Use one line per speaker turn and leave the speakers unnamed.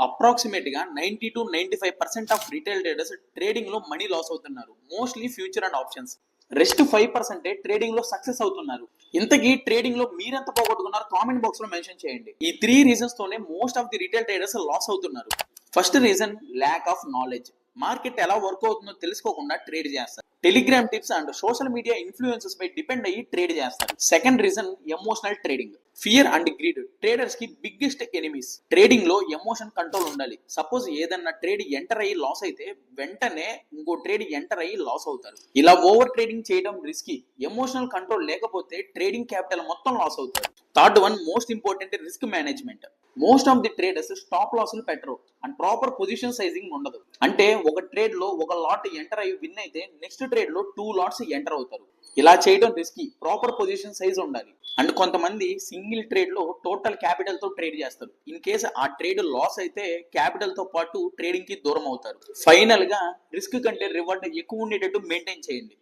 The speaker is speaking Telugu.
అప్రాక్సిమేట్ గా 90 to 95% of retail traders trading లో మనీ లాస్ అవుతున్నారు, mostly future and options. Rest 5% trading లో సక్సెస్ అవుతున్నారు. ఇంతకీ ట్రేడింగ్ లో మీరెంత పోగొట్టుకున్నారు కామెంట్ బాక్స్ లో మెన్షన్ చేయండి. ఈ 3 రీజన్స్ తోనే most of the retail traders loss అవుతున్నారు. First reason lack of knowledge. Market ఎలా వర్క్ అవుతుందో తెలుసుకోకుండా ట్రేడ్ చేస్తారు. Telegram tips and social media influences పై డిపెండ్ అయ్యి ట్రేడ్ చేస్తారు. Second reason emotional trading. Fear and greed traders కి బిగ్గెస్ట్ ఎనిమీస్. ట్రేడింగ్ లో ఎమోషన్ కంట్రోల్ ఉండాలి. సపోజ్ ఏదన్నా ట్రేడ్ ఎంటర్ అయ్యి లాస్ అయితే వెంటనే ఇంకో ట్రేడ్ ఎంటర్ అయ్యి లాస్ అవుతారు. ఇలా ఓవర్ ట్రేడింగ్ చేయడం రిస్కీ. ఎమోషనల్ కంట్రోల్ లేకపోతే ట్రేడింగ్ క్యాపిటల్ మొత్తం లాస్ అవుతారు. Third one most important risk management. Most of the traders stop లాస్లు పెట్టరు అండ్ ప్రాపర్ పొజిషన్ సైజింగ్ ఉండదు. అంటే ఒక ట్రేడ్ లో ఒక లాట్ ఎంటర్ అయ్యి విన్ అయితే నెక్స్ట్ ట్రేడ్ లో 2 లాట్స్ ఎంటర్ అవుతారు. ఇలా చేయడం రిస్కీ. ప్రాపర్ పొజిషన్ సైజ్ ఉండాలి. అండ్ కొంతమంది సింగిల్ ట్రేడ్ లో టోటల్ క్యాపిటల్ తో ట్రేడ్ చేస్తారు. ఇన్ కేస్ ఆ ట్రేడ్ లాస్ అయితే క్యాపిటల్ తో పాటు ట్రేడింగ్ కి దూరం అవుతారు. ఫైనల్ గా రిస్క్ కంటే రివార్డ్ ఎక్కువ ఉండేటట్టు మెయింటైన్ చేయండి.